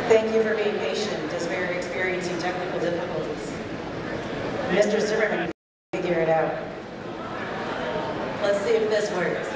Thank you for being patient as we are experiencing technical difficulties. Mr. Zimmerman, figure it out. Let's see if this works.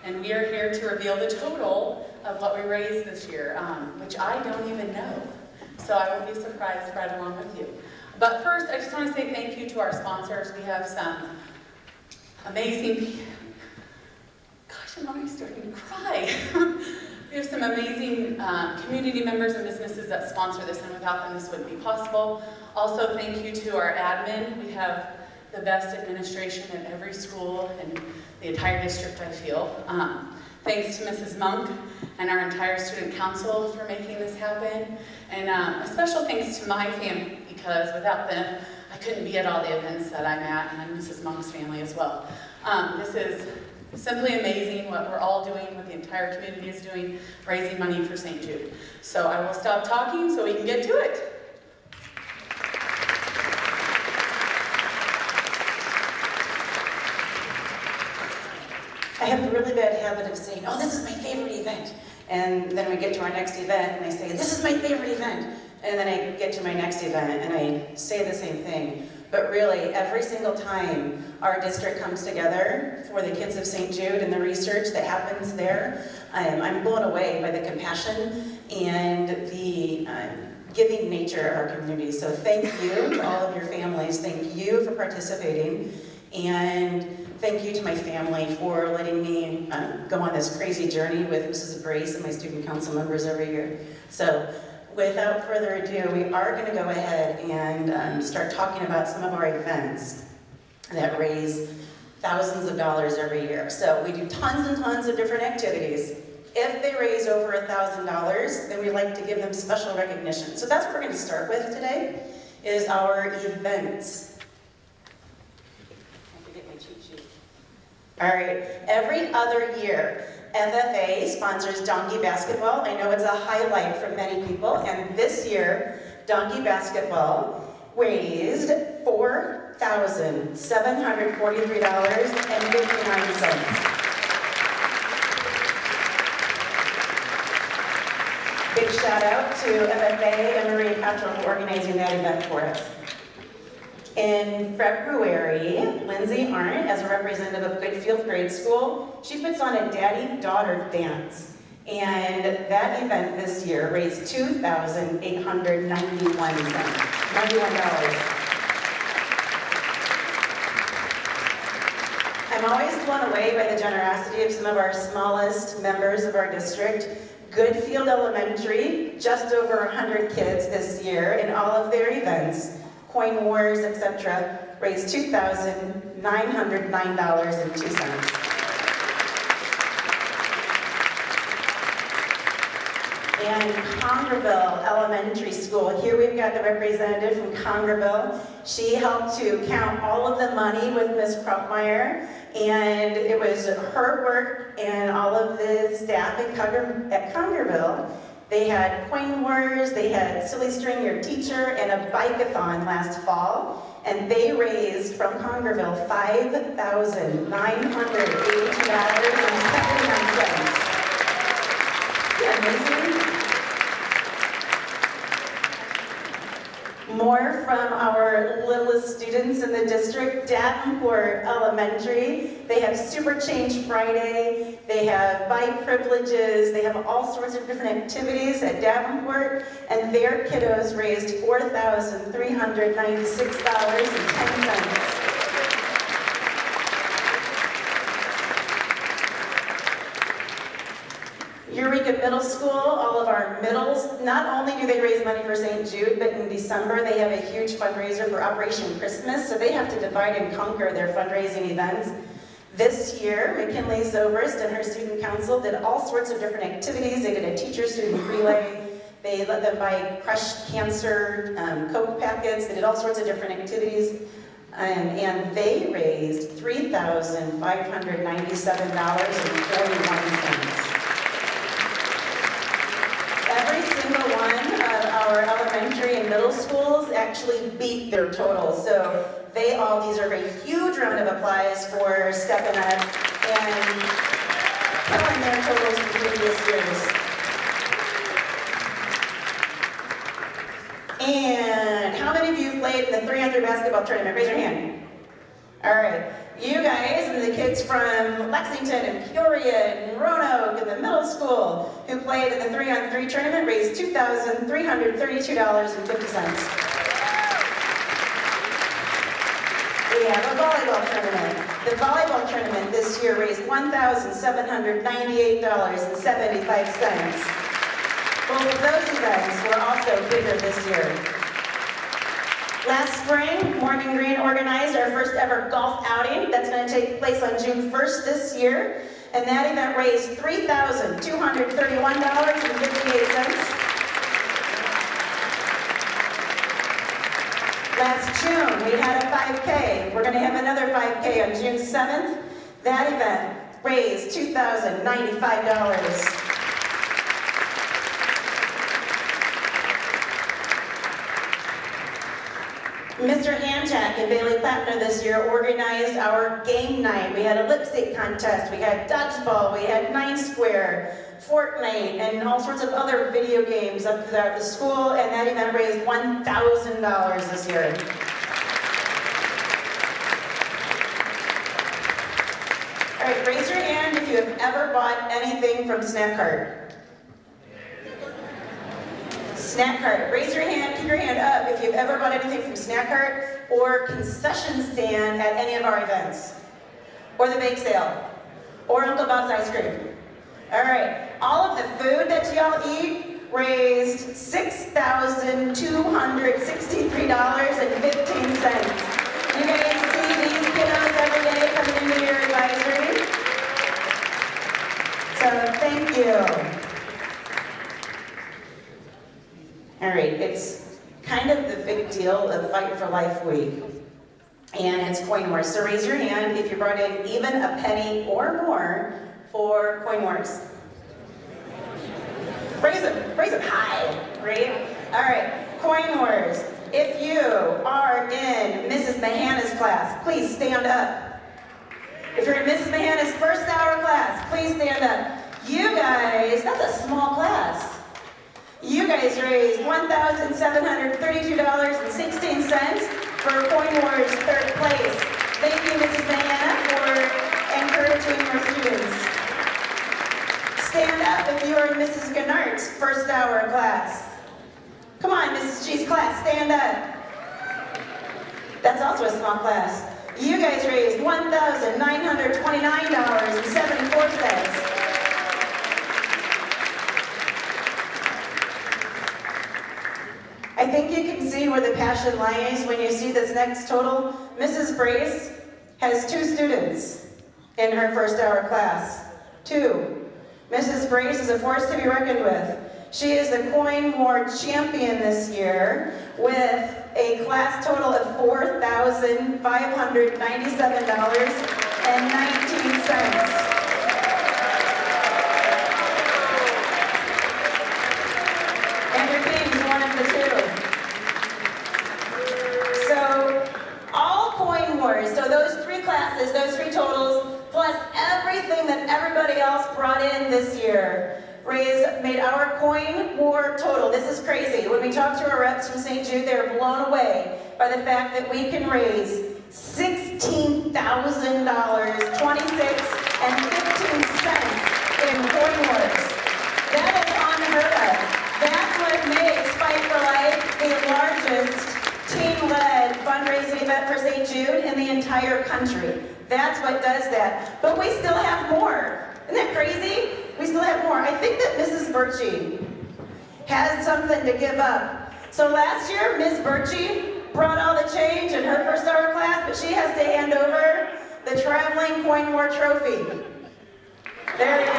And we are here to reveal the total of what we raised this year, which I don't even know. So I will be surprised right along with you. But first, I just want to say thank you to our sponsors. We have some amazing, gosh, I'm already starting to cry. We have some amazing community members and businesses that sponsor this, and without them, this wouldn't be possible. Also, thank you to our admin. We have the best administration at every school and the entire district, I feel. Thanks to Mrs. Monk and our entire student council for making this happen. And a special thanks to my family, because without them, I couldn't be at all the events that I'm at, and Mrs. Monk's family as well. This is simply amazing what we're all doing, what the entire community is doing, raising money for St. Jude. So I will stop talking so we can get to it. I have the really bad habit of saying, oh, this is my favorite event. And then we get to our next event and I say, this is my favorite event. And then I get to my next event and I say the same thing. But really, every single time our district comes together for the kids of St. Jude and the research that happens there, I'm blown away by the compassion and the giving nature of our community. So thank you to all of your families. Thank you for participating. And thank you to my family for letting me go on this crazy journey with Mrs. Brace and my student council members every year. So without further ado, we are going to go ahead and start talking about some of our events that raise thousands of dollars every year. So we do tons and tons of different activities. If they raise over $1,000, then we like to give them special recognition. So that's what we're going to start with today, is our events. I have to get my cheat sheet. All right, every other year, FFA sponsors donkey basketball. I know it's a highlight for many people, and this year, donkey basketball raised $4,743.59. Big shout out to FFA and Maria Cottrell for organizing that event for us. In February, Lindsay Arndt, as a representative of Goodfield Grade School, she puts on a daddy-daughter dance. And that event this year raised $2,891. I'm always blown away by the generosity of some of our smallest members of our district. Goodfield Elementary, just over 100 kids this year in all of their events, coin wars, etc., raised $2,909.02. And Congerville Elementary School, here we've got the representative from Congerville. She helped to count all of the money with Ms. Kruppmeyer, and it was her work and all of the staff at Congerville. They had coin wars, they had Silly String Your Teacher, and a bike-a-thon last fall, and they raised from Congerville $5,982.79. Amazing. More from our littlest students in the district, Davenport Elementary. They have Super Change Friday, they have bike privileges, they have all sorts of different activities at Davenport, and their kiddos raised $4,396.10. Eureka Middle School, all of our middles, not only do they raise money for St. Jude, but in December they have a huge fundraiser for Operation Christmas, so they have to divide and conquer their fundraising events. This year, McKinley Zobrist and her student council did all sorts of different activities. They did a teacher-student relay, they let them buy crushed cancer Coke packets, they did all sorts of different activities, and they raised $3,597.41. Every single one of our elementary and middle schools actually beat their totals. So they all deserve a huge round of applause for stepping up and killing their totals from previous years. And how many of you played in the 300 basketball tournament? Raise your hand. All right. You guys and the kids from Lexington and Peoria and Roanoke and the middle school who played in the 3-on-3 tournament raised $2,332.50. We have a volleyball tournament. The volleyball tournament this year raised $1,798.75. Both of those events were also bigger this year. Last spring, Morgan Green organized our first ever golf outing. That's going to take place on June 1st this year. And that event raised $3,231.58. Last June, we had a 5K. We're going to have another 5K on June 7th. That event raised $2,095. Mr. Ann Jack and Bailey Plattner this year organized our game night. We had a lip sync contest, we had dodgeball, we had 9 Square, Fortnite, and all sorts of other video games up throughout the school, and that event raised $1,000 this year. All right, raise your hand if you have ever bought anything from Snack Cart. Snack Cart. Raise your hand, keep your hand up if you've ever bought anything from Snack Cart or concession stand at any of our events. Or the bake sale. Or Uncle Bob's ice cream. All right. All of the food that y'all eat raised $6,263.15. You guys see these kiddos every day coming into your advisory? So thank you. All right, it's kind of the big deal of Fight for Life Week, and it's Coin Wars. So raise your hand if you brought in even a penny or more for Coin Wars. Raise them high, right? All right, Coin Wars. If you are in Mrs. Mahana's class, please stand up. If you're in Mrs. Mahana's first hour class, please stand up. You guys, that's a small class. You guys raised $1,732.16 for Coin Wars 3rd place. Thank you, Mrs. Mahana, for encouraging our students. Stand up if you are in Mrs. Gannard's first hour class. Come on, Mrs. G's class, stand up. That's also a small class. You guys raised $1,929.74. I think you can see where the passion lies when you see this next total. Mrs. Brace has 2 students in her first hour class. 2. Mrs. Brace is a force to be reckoned with. She is the Coin War champion this year with a class total of $4,597.19. So those 3 classes, those 3 totals, plus everything that everybody else brought in this year, made our Coin War total. This is crazy. When we talk to our reps from St. Jude, they're blown away by the fact that we can raise $16,026.15 in Coin Wars. That is unheard of. That's what makes Fight for Life the largest team-led fundraising event for St. Jude in the entire country. That's what does that. But we still have more. Isn't that crazy? We still have more. I think that Mrs. Birchie has something to give up. So last year, Ms. Birchie brought all the change in her first hour class, but she has to hand over the traveling Coin War trophy. There you go.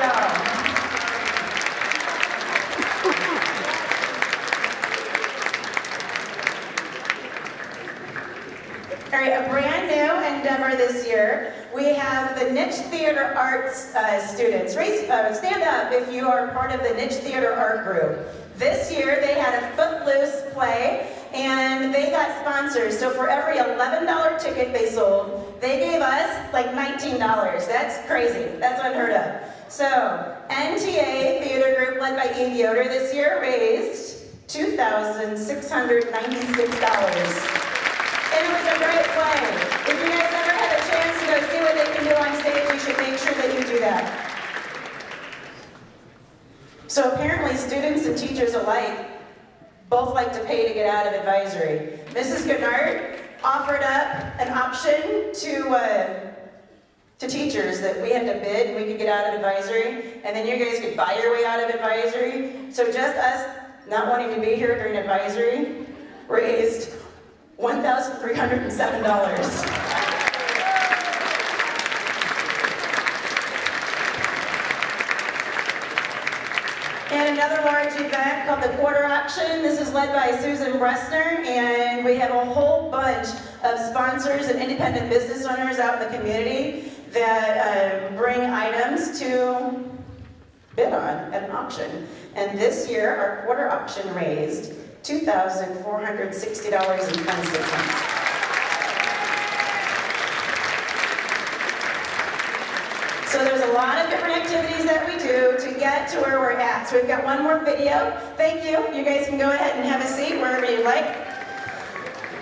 All right, a brand new endeavor this year. We have the Niche Theater Arts students. Stand up if you are part of the Niche Theater Art Group. This year they had a Footloose play and they got sponsors. So for every $11 ticket they sold, they gave us like $19. That's crazy. That's unheard of. So NTA Theater Group led by Eve Yoder this year raised $2,696. And it was a great play. If you guys ever had a chance to go see what they can do on stage, you should make sure that you do that. So apparently students and teachers alike both like to pay to get out of advisory. Mrs. Gannard offered up an option to teachers that we had to bid and we could get out of advisory, and then you guys could buy your way out of advisory. So just us not wanting to be here during advisory raised $1,307. And another large event called the Quarter Auction. This is led by Susan Bressner, and we have a whole bunch of sponsors and independent business owners out in the community that bring items to bid on at an auction. And this year, our quarter auction raised $2,460.26. different activities that we do to get to where we're at. So we've got one more video. Thank you. You guys can go ahead and have a seat wherever you'd like.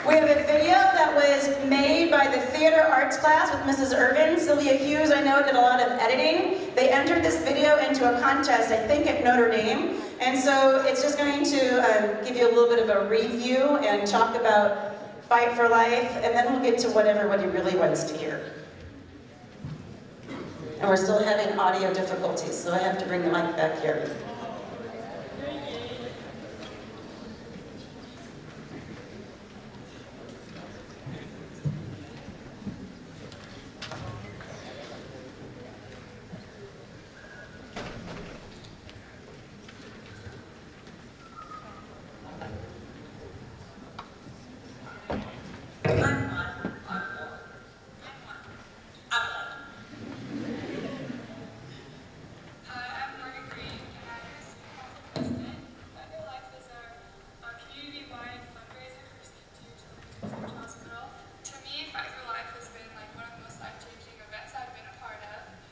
We have a video that was made by the theater arts class with Mrs. Irvin. Sylvia Hughes, I know, did a lot of editing. They entered this video into a contest, I think at Notre Dame. And so it's just going to give you a little bit of a review and talk about Fight for Life, and then we'll get to what everybody really wants to hear. And we're still having audio difficulties, so I have to bring the mic back here.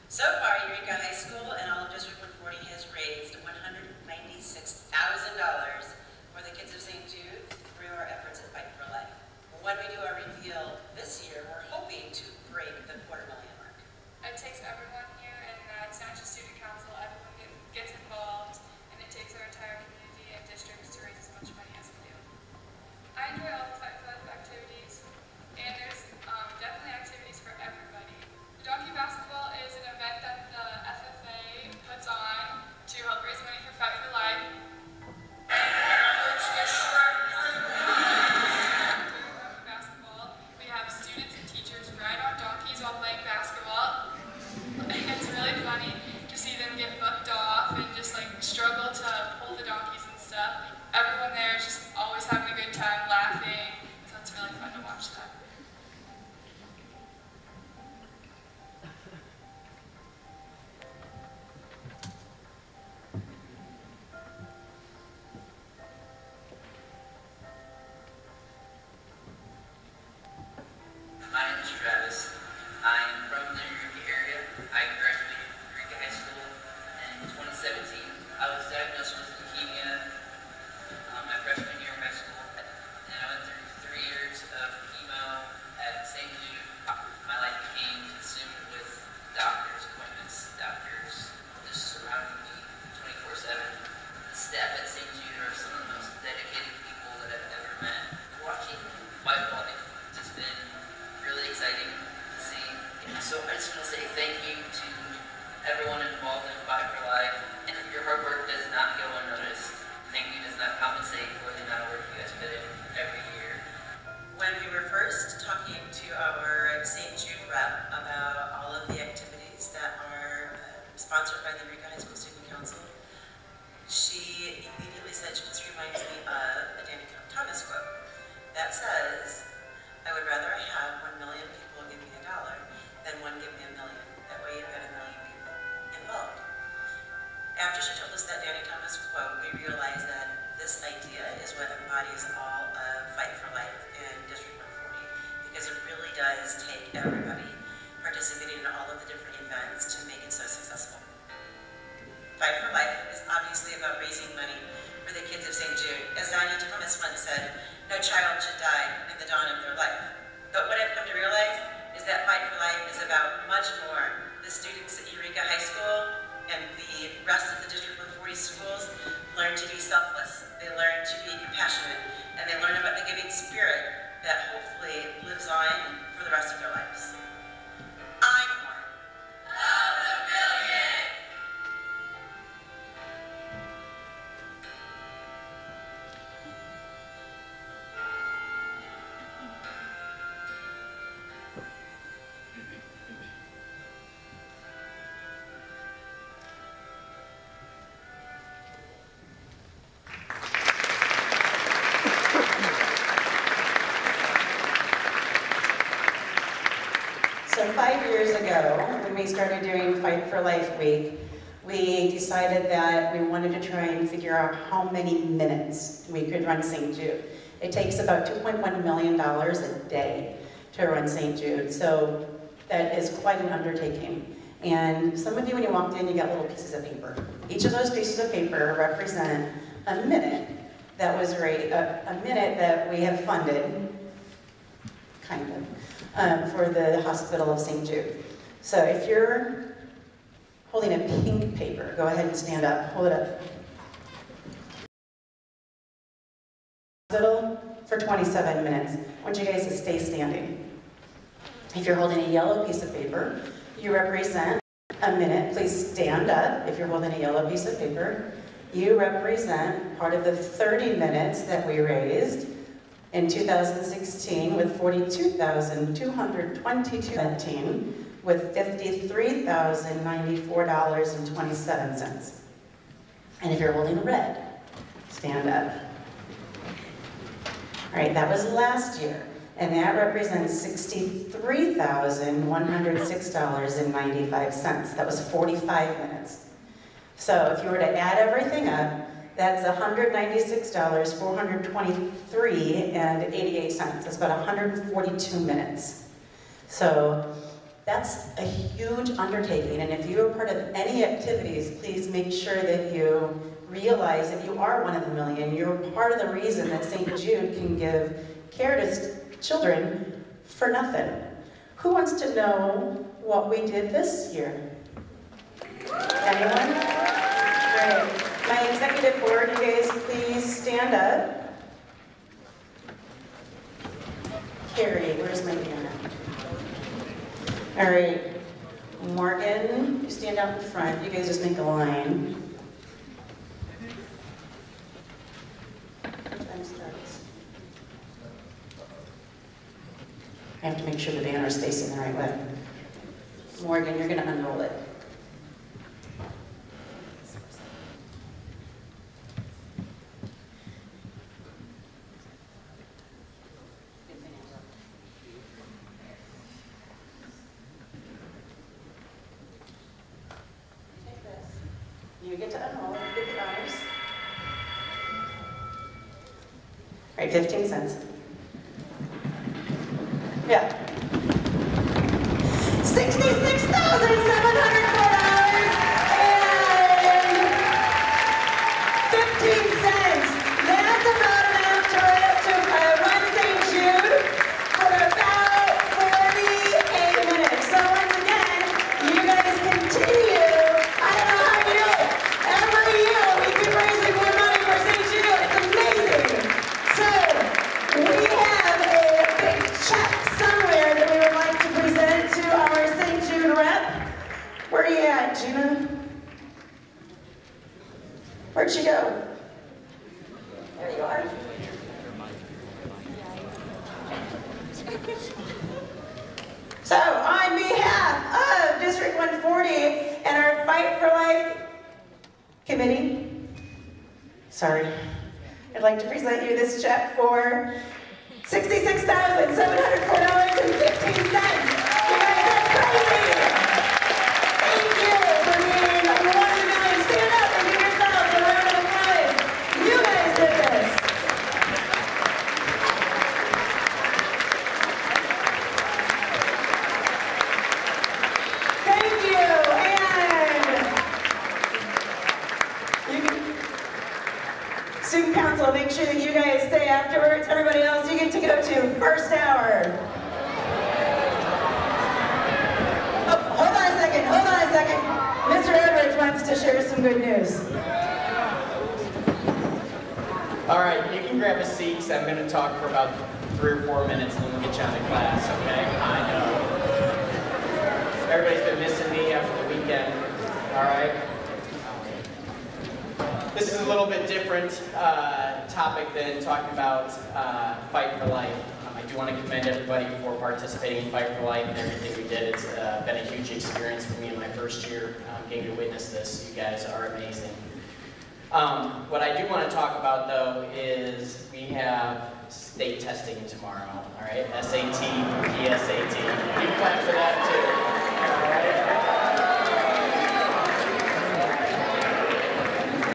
So far, Eureka High School and all of District 140 has raised $196,000 for the kids of St. Jude through our efforts at Fight for Life. When we do our reveal this year, we're hoping to break the $250,000 mark. It takes everyone here, and it's not just student council, everyone gets involved, and it takes our entire community and districts to raise as much money as we do. I enjoy all the Fight for Life activities, and there's definitely activities for everybody. The donkey basketball is an event that the FFA puts on to help raise money for Fight for Life. Basketball, we have students and teachers ride on donkeys while playing basketball. It's really funny to see them get bucked off and just like struggle to pull the donkeys and stuff. Everyone there is just always having a good time, laughing, so it's really fun to watch that. My name is Travis. I am from the Eureka area. I graduated from Eureka High School in 2017. I was diagnosed with leukemia my freshman year of high school, and I went through 3 years of chemo at St. Jude. My life became consumed with doctors' appointments, doctors just surrounding me 24/7. The staff at St. Jude are some of the most dedicated people that I've ever met. Watching Fight for Life has been really exciting to see. So I just want to say thank you to everyone involved in Fight for Life. And your hard work does not go unnoticed. Thank you does not compensate for the amount of work you guys put in every year. When we were first talking to our St. Jude rep about all of the activities that are sponsored by the Eureka High School Student Council, she immediately said she just reminds me of a Danny Thomas quote that says, "I would rather have 1 million people give me $1 than one give me $1 million. That way you've got 1 million people involved." After she told us that Danny Thomas quote, we realized that this idea is what embodies all of Fight for Life in District 140, because it really does take everybody participating in all of the different events to make it so successful. Fight for Life is obviously about raising money for the kids of St. Jude. As Danny Thomas once said, "No child should die in the dawn of their life." But what I've come to realize is that Fight for Life is about much more. The students at Eureka High School and the rest of the District 140 schools learn to be selfless, they learn to be compassionate, and they learn about the giving spirit that hopefully lives on for the rest of their lives. I'm one of the million! So 5 years ago, when we started doing Fight for Life Week, we decided that we wanted to try and figure out how many minutes we could run St. Jude. It takes about $2.1 million a day to run St. Jude, so that is quite an undertaking. And some of you, when you walked in, you got little pieces of paper. Each of those pieces of paper represent a minute that was a minute that we have funded, kind of, for the Hospital of St. Jude. So if you're holding a pink paper, go ahead and stand up, hold it up. Hospital for 27 minutes. I want you guys to stay standing. If you're holding a yellow piece of paper, you represent a minute. Please stand up if you're holding a yellow piece of paper. You represent part of the 30 minutes that we raised in 2016 with $42,222 with $53,094.27. And if you're holding red, stand up. All right, that was last year. And that represents $63,106.95. That was 45 minutes. So if you were to add everything up, that's $196,423.88. That's about 142 minutes. So that's a huge undertaking. And if you are part of any activities, please make sure that you realize that you are one of the million. You're part of the reason that St. Jude can give care to children for nothing. Who wants to know what we did this year? Anyone? Great. My executive board, you guys please stand up. Carrie, where's my banner? All right. Morgan, you stand out in front. You guys just make a line. Time starts. I have to make sure the banner is facing the right way. Morgan, you're going to unroll it. You get to unroll it, you get the honors. All right, 15 cents. Yeah. $66,704.15. That's about enough to run St. Jude for about 48 minutes. So once again, you guys continue. I don't know how you do it. Every year we keep raising more money for St. Jude. It's amazing. So we have a big check somewhere that we would like to present to our St. Jude rep. Where are you at, Gina? Where'd she go? There you are. So, on behalf of District 140 and our Fight for Life committee, I'd like to present you this check for $66,704.15. You guys, that's crazy! Thank you for being one of the million. Stand up and give yourselves a round of applause. You guys did this. Thank you. And student council, make sure that you guys stay afterwards. Everybody else, you get to go to first hour. Oh, hold on a second. Mr. Edwards wants to share some good news. All right, you can grab a seat because I'm going to talk for about 3 or 4 minutes and then we'll get you on to class, okay? I know. Everybody's been missing me after the weekend, all right? This is a little bit different topic than talking about Fight for Life. I do want to commend everybody for participating in Fight for Life and everything we did. It's been a huge experience for me in my first year getting to witness this. You guys are amazing. What I do want to talk about, though, is we have state testing tomorrow, all right? SAT, PSAT. You clap for that, too.